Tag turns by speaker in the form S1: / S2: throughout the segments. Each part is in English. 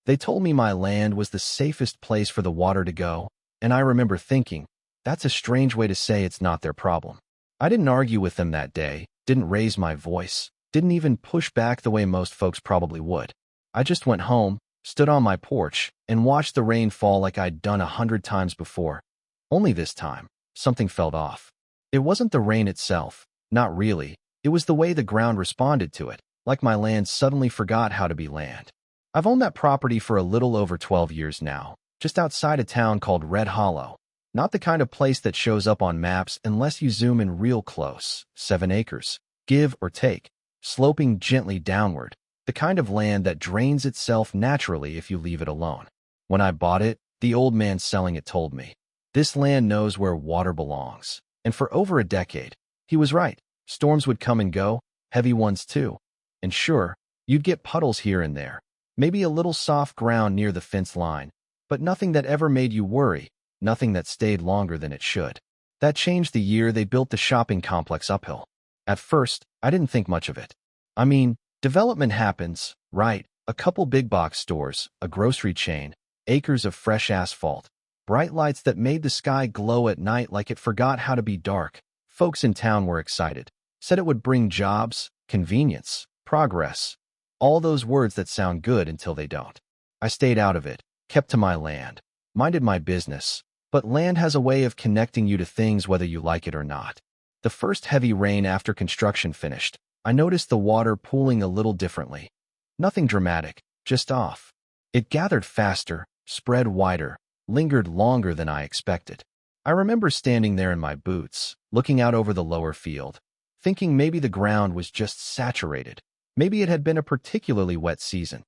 S1: They told me my land was the safest place for the water to go, and I remember thinking, that's a strange way to say it's not their problem. I didn't argue with them that day, didn't raise my voice, didn't even push back the way most folks probably would. I just went home, stood on my porch, and watched the rain fall like I'd done 100 times before. Only this time, something felt off. It wasn't the rain itself, not really. It was the way the ground responded to it, like my land suddenly forgot how to be land. I've owned that property for a little over 12 years now, just outside a town called Red Hollow. Not the kind of place that shows up on maps unless you zoom in real close. 7 acres, give or take, sloping gently downward. The kind of land that drains itself naturally if you leave it alone. When I bought it, the old man selling it told me, this land knows where water belongs. And for over a decade, he was right. Storms would come and go, heavy ones too. And sure, you'd get puddles here and there, maybe a little soft ground near the fence line, but nothing that ever made you worry, nothing that stayed longer than it should. That changed the year they built the shopping complex uphill. At first, I didn't think much of it. I mean, development happens, right? A couple big box stores, a grocery chain, acres of fresh asphalt, bright lights that made the sky glow at night like it forgot how to be dark. Folks in town were excited, said it would bring jobs, convenience, progress. All those words that sound good until they don't. I stayed out of it, kept to my land, minded my business. But land has a way of connecting you to things whether you like it or not. The first heavy rain after construction finished, I noticed the water pooling a little differently. Nothing dramatic, just off. It gathered faster, spread wider, lingered longer than I expected. I remember standing there in my boots, looking out over the lower field, thinking maybe the ground was just saturated. Maybe it had been a particularly wet season.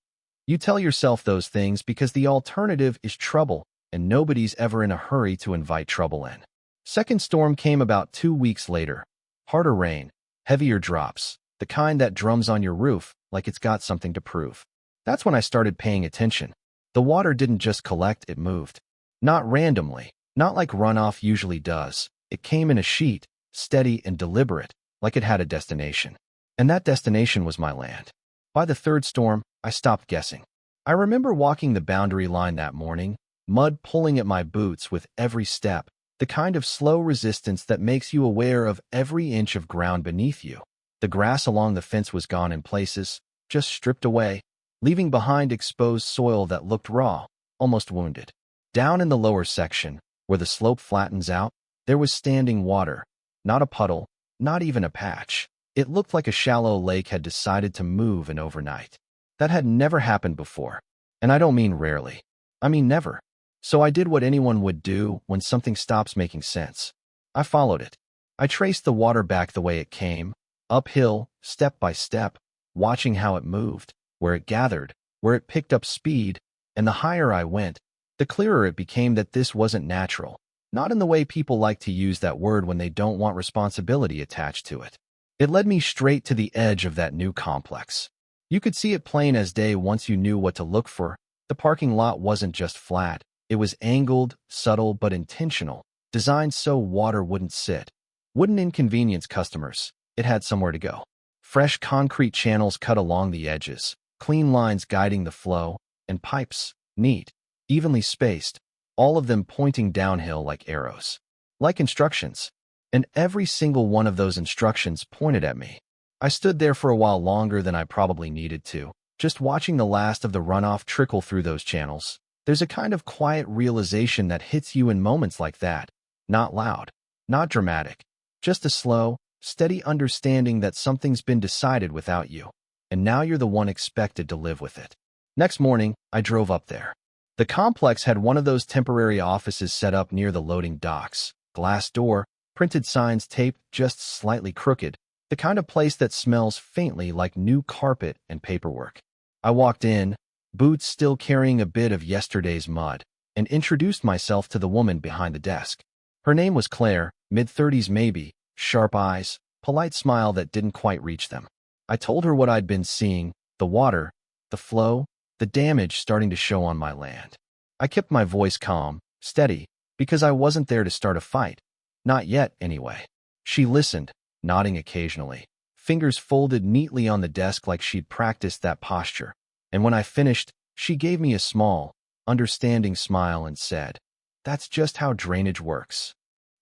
S1: You tell yourself those things because the alternative is trouble, and nobody's ever in a hurry to invite trouble in. Second storm came about 2 weeks later. Harder rain, heavier drops, the kind that drums on your roof like it's got something to prove. That's when I started paying attention. The water didn't just collect, it moved. Not randomly, not like runoff usually does. It came in a sheet, steady and deliberate, like it had a destination. And that destination was my land. By the third storm, I stopped guessing. I remember walking the boundary line that morning, mud pulling at my boots with every step, the kind of slow resistance that makes you aware of every inch of ground beneath you. The grass along the fence was gone in places, just stripped away, leaving behind exposed soil that looked raw, almost wounded. Down in the lower section, where the slope flattens out, there was standing water. Not a puddle, not even a patch. It looked like a shallow lake had decided to move in overnight. That had never happened before. And I don't mean rarely. I mean never. So I did what anyone would do when something stops making sense. I followed it. I traced the water back the way it came, uphill, step by step, watching how it moved, where it gathered, where it picked up speed, and the higher I went, the clearer it became that this wasn't natural, not in the way people like to use that word when they don't want responsibility attached to it. It led me straight to the edge of that new complex. You could see it plain as day once you knew what to look for. The parking lot wasn't just flat. It was angled, subtle, but intentional, designed so water wouldn't sit, wouldn't inconvenience customers. It had somewhere to go. Fresh concrete channels cut along the edges, clean lines guiding the flow, and pipes, neat, evenly spaced, all of them pointing downhill like arrows. Like instructions. And every single one of those instructions pointed at me. I stood there for a while longer than I probably needed to, just watching the last of the runoff trickle through those channels. There's a kind of quiet realization that hits you in moments like that. Not loud, not dramatic, just a slow, steady understanding that something's been decided without you, and now you're the one expected to live with it. Next morning, I drove up there. The complex had one of those temporary offices set up near the loading docks, glass door, printed signs taped just slightly crooked, the kind of place that smells faintly like new carpet and paperwork. I walked in, boots still carrying a bit of yesterday's mud, and introduced myself to the woman behind the desk. Her name was Claire, mid-30s maybe, sharp eyes, polite smile that didn't quite reach them. I told her what I'd been seeing, the water, the flow, the damage starting to show on my land. I kept my voice calm, steady, because I wasn't there to start a fight. Not yet, anyway. She listened, nodding occasionally, fingers folded neatly on the desk like she'd practiced that posture. And when I finished, She gave me a small, understanding smile and said, "That's just how drainage works."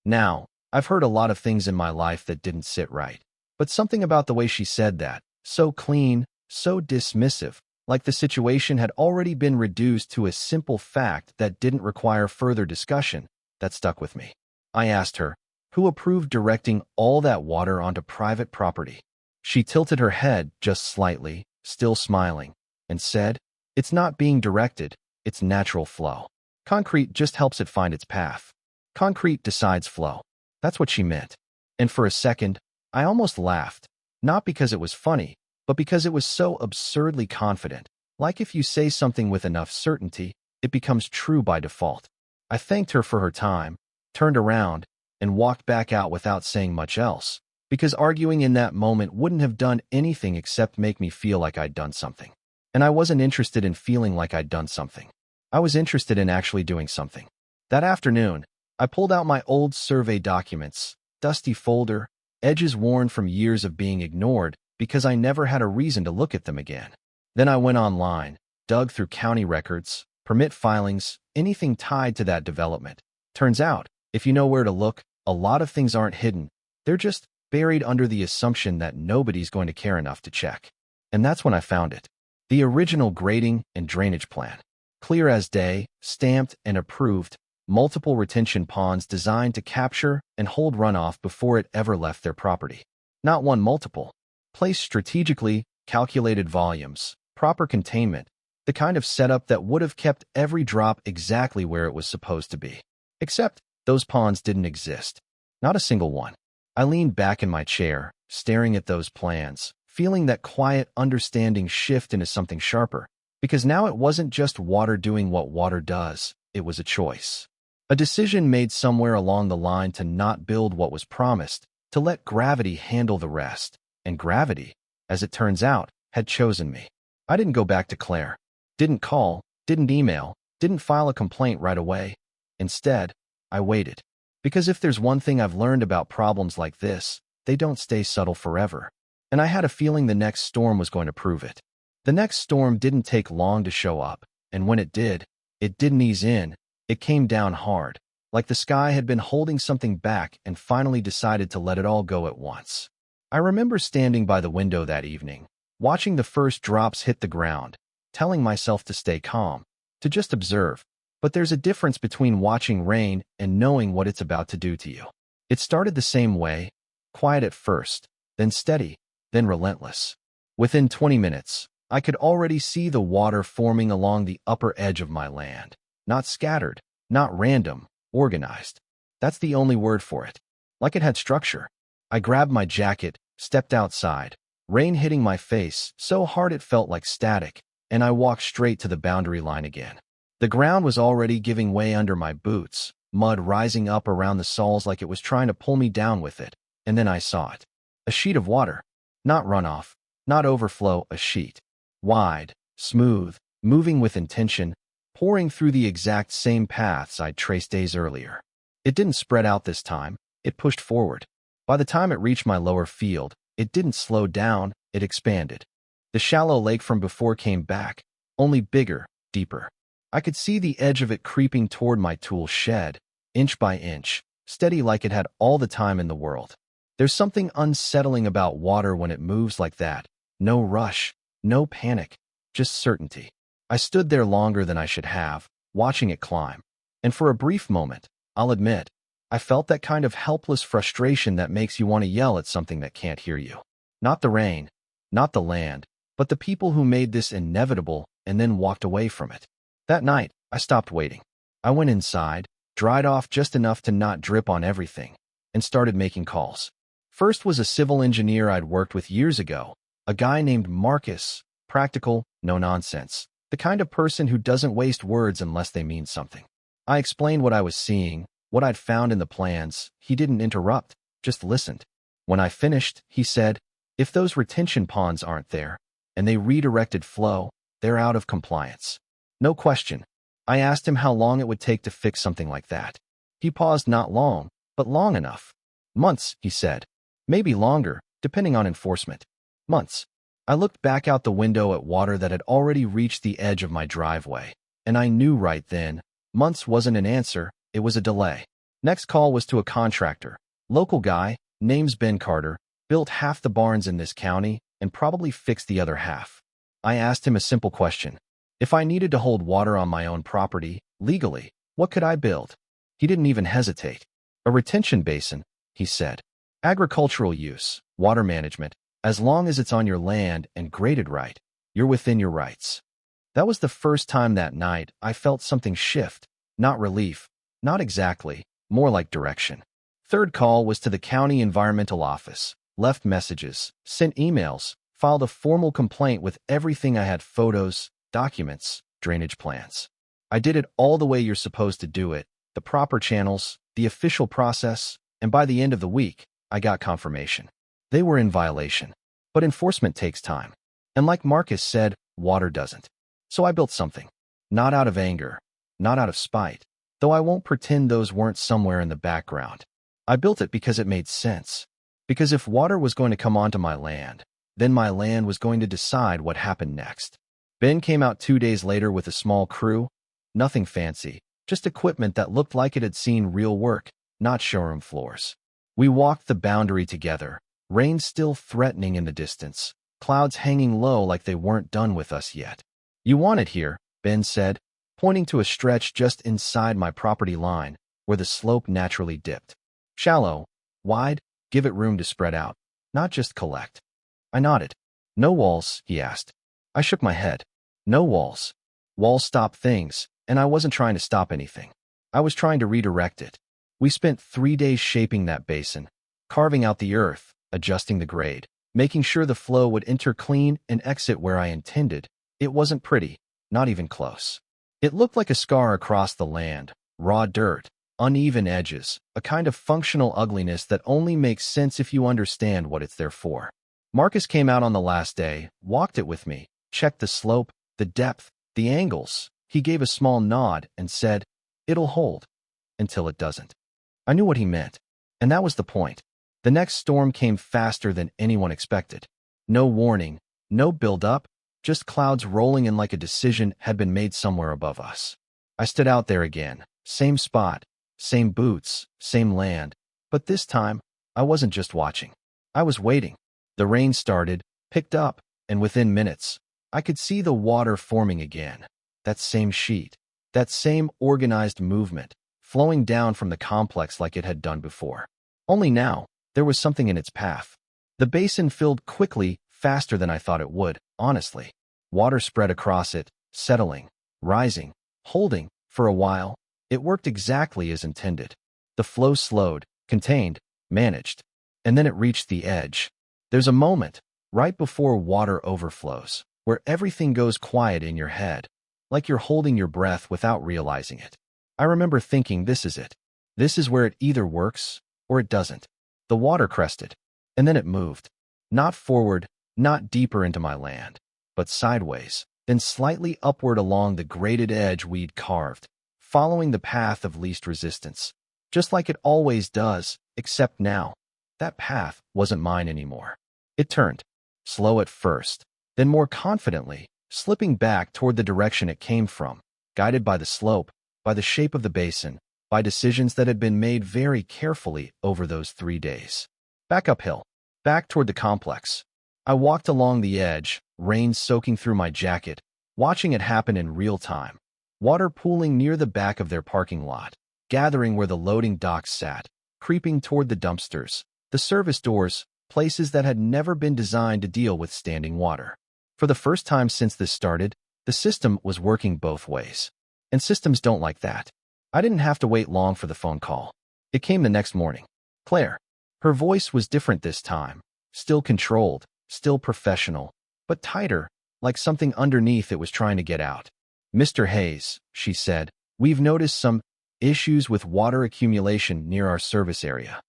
S1: Now, I've heard a lot of things in my life that didn't sit right, but something about the way she said that, so clean, so dismissive, like the situation had already been reduced to a simple fact that didn't require further discussion, that stuck with me. I asked her, "Who approved directing all that water onto private property?" She tilted her head just slightly, still smiling, and said, "It's not being directed, it's natural flow. Concrete just helps it find its path. Concrete decides flow." That's what she meant. And for a second, I almost laughed, not because it was funny, but because it was so absurdly confident. Like if you say something with enough certainty, it becomes true by default. I thanked her for her time, turned around, and walked back out without saying much else, because arguing in that moment wouldn't have done anything except make me feel like I'd done something. And I wasn't interested in feeling like I'd done something. I was interested in actually doing something. That afternoon, I pulled out my old survey documents, dusty folder, edges worn from years of being ignored because I never had a reason to look at them again. Then I went online, dug through county records, permit filings, anything tied to that development. Turns out, if you know where to look, a lot of things aren't hidden. They're just buried under the assumption that nobody's going to care enough to check. And that's when I found it. The original grading and drainage plan. Clear as day, stamped and approved, multiple retention ponds designed to capture and hold runoff before it ever left their property. Not one multiple. Placed strategically, calculated volumes, proper containment, the kind of setup that would have kept every drop exactly where it was supposed to be. Except, those ponds didn't exist. Not a single one. I leaned back in my chair, staring at those plans, feeling that quiet understanding shift into something sharper, because now it wasn't just water doing what water does, it was a choice. A decision made somewhere along the line to not build what was promised, to let gravity handle the rest. And gravity, as it turns out, had chosen me. I didn't go back to Claire. Didn't call, didn't email, didn't file a complaint right away. Instead, I waited. Because if there's one thing I've learned about problems like this, they don't stay subtle forever. And I had a feeling the next storm was going to prove it. The next storm didn't take long to show up, and when it didn't ease in. It came down hard, like the sky had been holding something back and finally decided to let it all go at once. I remember standing by the window that evening, watching the first drops hit the ground, telling myself to stay calm, to just observe. But there's a difference between watching rain and knowing what it's about to do to you. It started the same way, quiet at first, then steady, then relentless. Within 20 minutes, I could already see the water forming along the upper edge of my land. Not scattered, not random, organized. That's the only word for it. Like it had structure. I grabbed my jacket, stepped outside, rain hitting my face so hard it felt like static, and I walked straight to the boundary line again. The ground was already giving way under my boots, mud rising up around the soles like it was trying to pull me down with it, and then I saw it. A sheet of water. Not runoff, not overflow, a sheet. Wide, smooth, moving with intention, pouring through the exact same paths I'd traced days earlier. It didn't spread out this time, it pushed forward. By the time it reached my lower field, it didn't slow down, it expanded. The shallow lake from before came back, only bigger, deeper. I could see the edge of it creeping toward my tool shed, inch by inch, steady like it had all the time in the world. There's something unsettling about water when it moves like that. No rush, no panic, just certainty. I stood there longer than I should have, watching it climb. And for a brief moment, I'll admit, I felt that kind of helpless frustration that makes you want to yell at something that can't hear you. Not the rain, not the land, but the people who made this inevitable and then walked away from it. That night, I stopped waiting. I went inside, dried off just enough to not drip on everything, and started making calls. First was a civil engineer I'd worked with years ago, a guy named Marcus, practical, no nonsense. The kind of person who doesn't waste words unless they mean something. I explained what I was seeing, what I'd found in the plans. He didn't interrupt, just listened. When I finished, he said, "If those retention ponds aren't there, and they redirected flow, they're out of compliance." No question. I asked him how long it would take to fix something like that. He paused, not long, but long enough. Months, he said. Maybe longer, depending on enforcement. Months. I looked back out the window at water that had already reached the edge of my driveway, and I knew right then, months wasn't an answer, it was a delay. Next call was to a contractor. Local guy, name's Ben Carter, built half the barns in this county and probably fixed the other half. I asked him a simple question. If I needed to hold water on my own property, legally, what could I build? He didn't even hesitate. A retention basin, he said. Agricultural use, water management, as long as it's on your land and graded right, you're within your rights. That was the first time that night I felt something shift, not relief, not exactly, more like direction. Third call was to the county environmental office, left messages, sent emails, filed a formal complaint with everything I had: photos, documents, drainage plans. I did it all the way you're supposed to do it, the proper channels, the official process, and by the end of the week, I got confirmation. They were in violation. But enforcement takes time. And like Marcus said, water doesn't. So I built something. Not out of anger, not out of spite, though I won't pretend those weren't somewhere in the background. I built it because it made sense. Because if water was going to come onto my land, then my land was going to decide what happened next. Ben came out 2 days later with a small crew. Nothing fancy, just equipment that looked like it had seen real work, not showroom floors. We walked the boundary together, rain still threatening in the distance, clouds hanging low like they weren't done with us yet. You want it here, Ben said, pointing to a stretch just inside my property line, where the slope naturally dipped. Shallow, wide, give it room to spread out, not just collect. I nodded. No walls, he asked. I shook my head. No walls. Walls stop things, and I wasn't trying to stop anything. I was trying to redirect it. We spent 3 days shaping that basin, carving out the earth, adjusting the grade, making sure the flow would enter clean and exit where I intended. It wasn't pretty, not even close. It looked like a scar across the land, raw dirt, uneven edges, a kind of functional ugliness that only makes sense if you understand what it's there for. Marcus came out on the last day, walked it with me, checked the slope, the depth, the angles. He gave a small nod and said, "It'll hold," until it doesn't. I knew what he meant, and that was the point. The next storm came faster than anyone expected. No warning, no build-up, just clouds rolling in like a decision had been made somewhere above us. I stood out there again, same spot, same boots, same land, but this time, I wasn't just watching. I was waiting. The rain started, picked up, and within minutes, I could see the water forming again. That same sheet, that same organized movement, flowing down from the complex like it had done before. Only now, there was something in its path. The basin filled quickly, faster than I thought it would, honestly. Water spread across it, settling, rising, holding. For a while, it worked exactly as intended. The flow slowed, contained, managed, and then it reached the edge. There's a moment, right before water overflows, where everything goes quiet in your head, like you're holding your breath without realizing it. I remember thinking, this is it. This is where it either works or it doesn't. The water crested, and then it moved. Not forward, not deeper into my land, but sideways, then slightly upward along the graded edge we'd carved, following the path of least resistance. Just like it always does, except now, that path wasn't mine anymore. It turned, slow at first, then more confidently, slipping back toward the direction it came from, guided by the slope, by the shape of the basin, by decisions that had been made very carefully over those 3 days. Back uphill, back toward the complex. I walked along the edge, rain soaking through my jacket, watching it happen in real time. Water pooling near the back of their parking lot, gathering where the loading docks sat, creeping toward the dumpsters, the service doors, places that had never been designed to deal with standing water. For the first time since this started, the system was working both ways. And systems don't like that. I didn't have to wait long for the phone call. It came the next morning. Claire. Her voice was different this time. Still controlled, still professional, but tighter, like something underneath it was trying to get out. "Mr. Hayes," she said, "we've noticed some issues with water accumulation near our service area."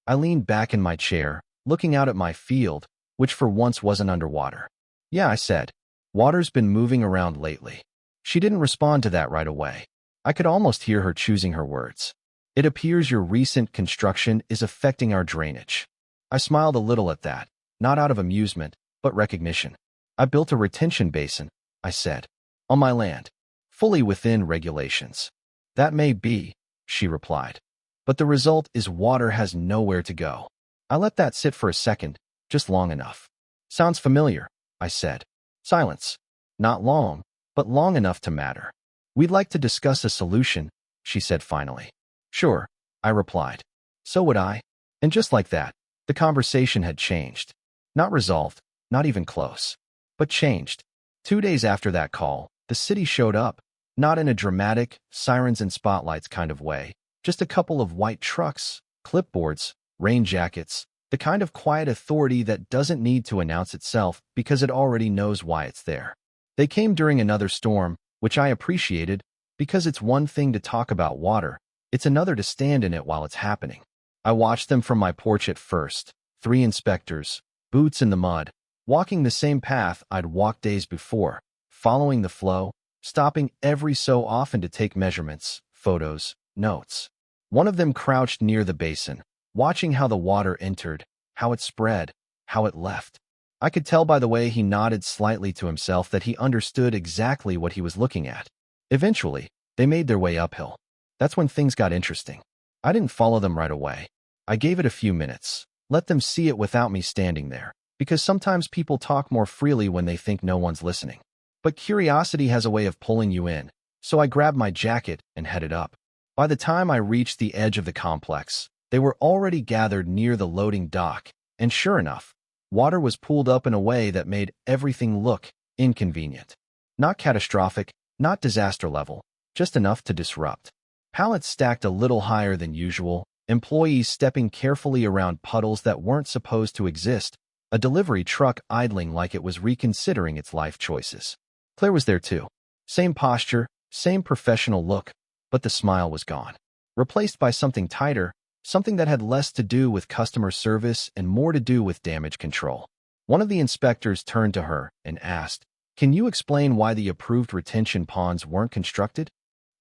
S1: I leaned back in my chair, looking out at my field, which for once wasn't underwater. "Yeah," I said. "Water's been moving around lately." She didn't respond to that right away. I could almost hear her choosing her words. "It appears your recent construction is affecting our drainage." I smiled a little at that, not out of amusement, but recognition. I built a retention basin, I said, on my land, fully within regulations. That may be, she replied, but the result is water has nowhere to go. I let that sit for a second, just long enough. Sounds familiar, I said. Silence. Not long, but long enough to matter. We'd like to discuss a solution, she said finally. Sure, I replied. So would I. And just like that, the conversation had changed. Not resolved, not even close, but changed. 2 days after that call, the city showed up, not in a dramatic, sirens and spotlights kind of way, just a couple of white trucks, clipboards, rain jackets, the kind of quiet authority that doesn't need to announce itself because it already knows why it's there. They came during another storm, which I appreciated, because it's one thing to talk about water, it's another to stand in it while it's happening. I watched them from my porch at first, 3 inspectors, boots in the mud, walking the same path I'd walked days before, following the flow, stopping every so often to take measurements, photos, notes. One of them crouched near the basin, watching how the water entered, how it spread, how it left. I could tell by the way he nodded slightly to himself that he understood exactly what he was looking at. Eventually, they made their way uphill. That's when things got interesting. I didn't follow them right away. I gave it a few minutes, let them see it without me standing there, because sometimes people talk more freely when they think no one's listening. But curiosity has a way of pulling you in, so I grabbed my jacket and headed up. By the time I reached the edge of the complex, they were already gathered near the loading dock, and sure enough, water was pooled up in a way that made everything look inconvenient. Not catastrophic, not disaster level, just enough to disrupt. Pallets stacked a little higher than usual, employees stepping carefully around puddles that weren't supposed to exist, a delivery truck idling like it was reconsidering its life choices. Claire was there too. Same posture, same professional look, but the smile was gone. Replaced by something tighter, something that had less to do with customer service and more to do with damage control. One of the inspectors turned to her and asked, "Can you explain why the approved retention ponds weren't constructed?"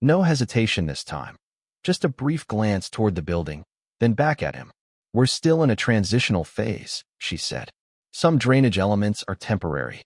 S1: No hesitation this time. Just a brief glance toward the building, then back at him. "We're still in a transitional phase," she said. "Some drainage elements are temporary."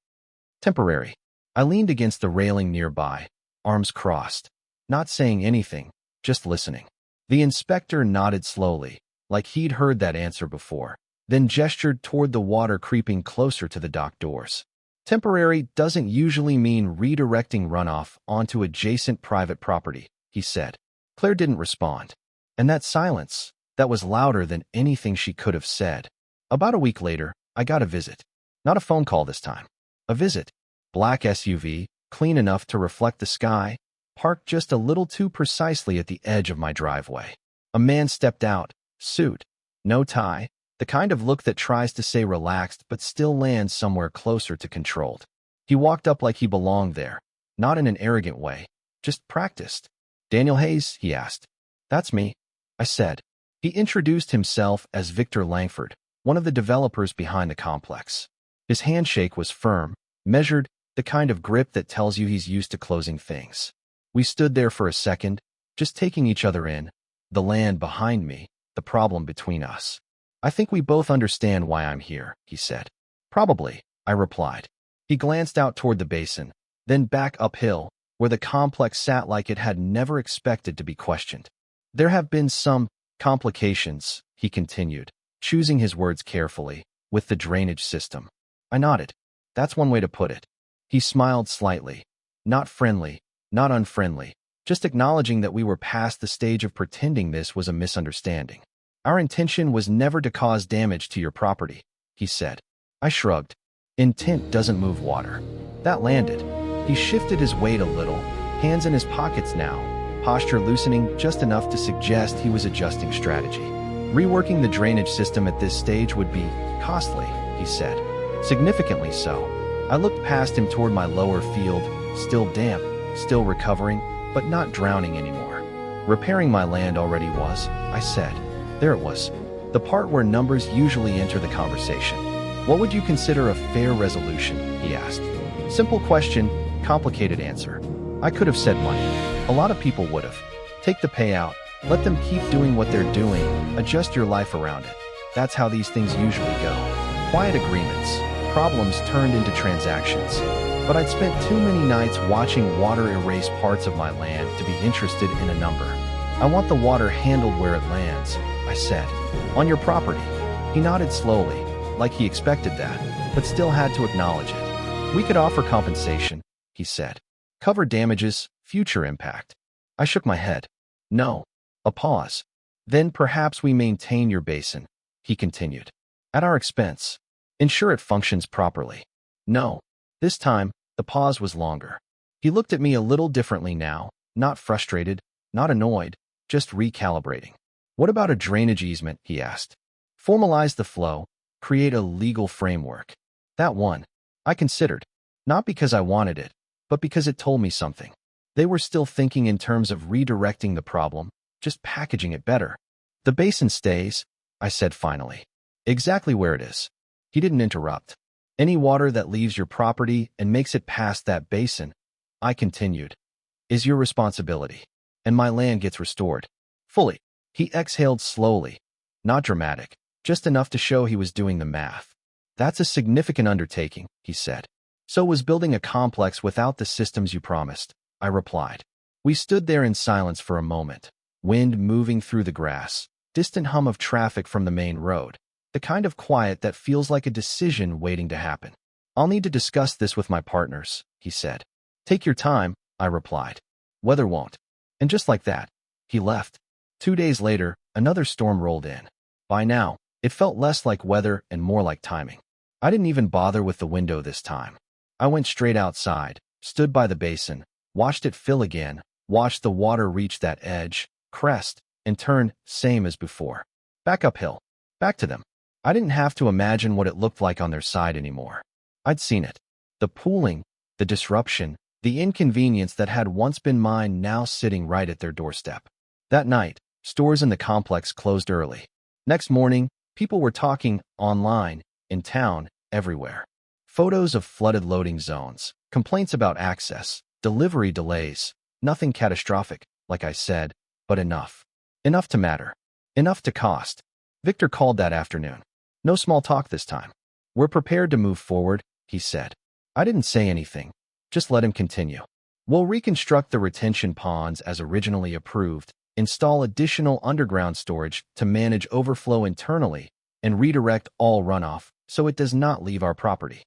S1: Temporary. I leaned against the railing nearby, arms crossed, not saying anything, just listening. The inspector nodded slowly, like he'd heard that answer before, then gestured toward the water creeping closer to the dock doors. Temporary doesn't usually mean redirecting runoff onto adjacent private property, he said. Claire didn't respond. And that silence, that was louder than anything she could have said. About a week later, I got a visit. Not a phone call this time. A visit. Black SUV, clean enough to reflect the sky, parked just a little too precisely at the edge of my driveway. A man stepped out, suit, no tie, the kind of look that tries to say relaxed but still lands somewhere closer to controlled. He walked up like he belonged there, not in an arrogant way, just practiced. "Daniel Hayes?" he asked. "That's me," I said. He introduced himself as Victor Langford, one of the developers behind the complex. His handshake was firm, measured, the kind of grip that tells you he's used to closing things. We stood there for a second, just taking each other in, the land behind me, the problem between us. "I think we both understand why I'm here," he said. "Probably," I replied. He glanced out toward the basin, then back uphill, where the complex sat like it had never expected to be questioned. "There have been some complications," he continued, choosing his words carefully, "with the drainage system." I nodded. That's one way to put it. He smiled slightly. Not friendly, not unfriendly, just acknowledging that we were past the stage of pretending this was a misunderstanding. "Our intention was never to cause damage to your property," he said. I shrugged. Intent doesn't move water. That landed. He shifted his weight a little, hands in his pockets now, posture loosening just enough to suggest he was adjusting strategy. "Reworking the drainage system at this stage would be costly," he said. "Significantly so." I looked past him toward my lower field, still damp, still recovering, but not drowning anymore. "Repairing my land already was," I said. There it was. The part where numbers usually enter the conversation. "What would you consider a fair resolution?" he asked. Simple question, complicated answer. I could have said money. A lot of people would have. Take the payout, let them keep doing what they're doing, adjust your life around it. That's how these things usually go. Quiet agreements. problems turned into transactions. But I'd spent too many nights watching water erase parts of my land to be interested in a number. I want the water handled where it lands, I said. On your property. He nodded slowly, like he expected that, but still had to acknowledge it. We could offer compensation, he said. Cover damages, future impact. I shook my head. No. A pause. Then perhaps we maintain your basin, he continued. At our expense. Ensure it functions properly. No. This time, the pause was longer. He looked at me a little differently now, not frustrated, not annoyed, just recalibrating. What about a drainage easement, he asked. Formalize the flow, create a legal framework. That one. I considered. Not because I wanted it, but because it told me something. They were still thinking in terms of redirecting the problem, just packaging it better. The basin stays, I said finally. Exactly where it is. He didn't interrupt. Any water that leaves your property and makes it past that basin, I continued, is your responsibility. And my land gets restored. Fully. He exhaled slowly. Not dramatic, just enough to show he was doing the math. That's a significant undertaking, he said. So was building a complex without the systems you promised, I replied. We stood there in silence for a moment, wind moving through the grass, distant hum of traffic from the main road, the kind of quiet that feels like a decision waiting to happen. I'll need to discuss this with my partners, he said. Take your time, I replied. Weather won't. And just like that, he left. 2 days later, another storm rolled in. By now, it felt less like weather and more like timing. I didn't even bother with the window this time. I went straight outside, stood by the basin, watched it fill again, watched the water reach that edge, crest, and turn, same as before. Back uphill. Back to them. I didn't have to imagine what it looked like on their side anymore. I'd seen it. The pooling, the disruption, the inconvenience that had once been mine now sitting right at their doorstep. That night, stores in the complex closed early. Next morning, people were talking online, in town, everywhere. Photos of flooded loading zones, complaints about access, delivery delays, nothing catastrophic, like I said, but enough. Enough to matter. Enough to cost. Victor called that afternoon. No small talk this time. We're prepared to move forward, he said. I didn't say anything. Just let him continue. We'll reconstruct the retention ponds as originally approved, install additional underground storage to manage overflow internally, and redirect all runoff so it does not leave our property.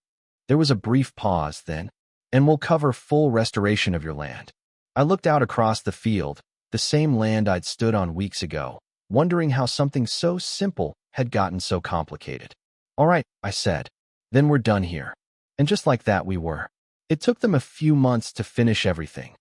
S1: There was a brief pause then, and we'll cover full restoration of your land. I looked out across the field, the same land I'd stood on weeks ago, wondering how something so simple had gotten so complicated. All right, I said. Then we're done here. And just like that we were. It took them a few months to finish everything.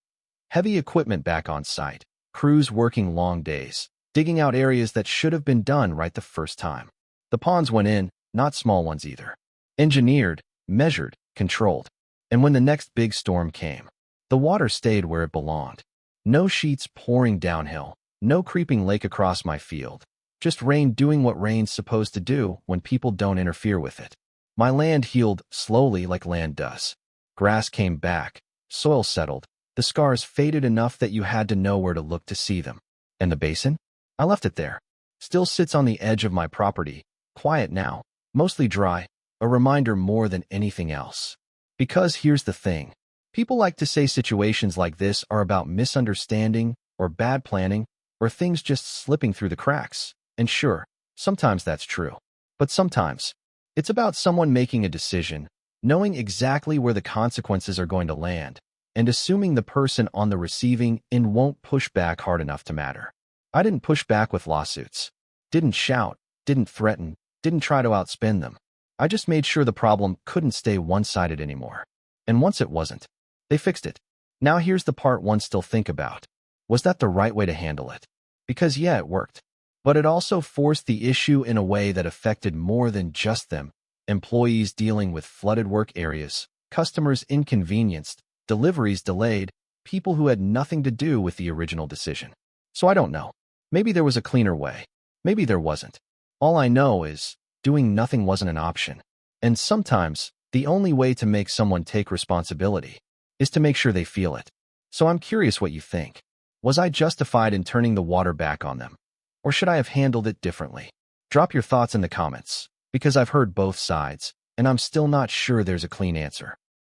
S1: Heavy equipment back on site, crews working long days, digging out areas that should have been done right the first time. The ponds went in, not small ones either. Engineered, measured, controlled. And when the next big storm came, the water stayed where it belonged. No sheets pouring downhill, no creeping lake across my field. Just rain doing what rain's supposed to do when people don't interfere with it. My land healed slowly like land does. Grass came back, soil settled, the scars faded enough that you had to know where to look to see them. And the basin? I left it there. Still sits on the edge of my property, quiet now, mostly dry, a reminder more than anything else. Because here's the thing. People like to say situations like this are about misunderstanding or bad planning or things just slipping through the cracks. And sure, sometimes that's true. But sometimes, it's about someone making a decision, knowing exactly where the consequences are going to land, and assuming the person on the receiving end won't push back hard enough to matter. I didn't push back with lawsuits. Didn't shout, didn't threaten, didn't try to outspin them. I just made sure the problem couldn't stay one-sided anymore. And once it wasn't, they fixed it. Now here's the part one still think about. Was that the right way to handle it? Because yeah, it worked. But it also forced the issue in a way that affected more than just them. Employees dealing with flooded work areas, customers inconvenienced, deliveries delayed, people who had nothing to do with the original decision. So I don't know. Maybe there was a cleaner way. Maybe there wasn't. All I know is, doing nothing wasn't an option. And sometimes, the only way to make someone take responsibility is to make sure they feel it. So I'm curious what you think. Was I justified in turning the water back on them? Or should I have handled it differently? Drop your thoughts in the comments, because I've heard both sides, and I'm still not sure there's a clean answer.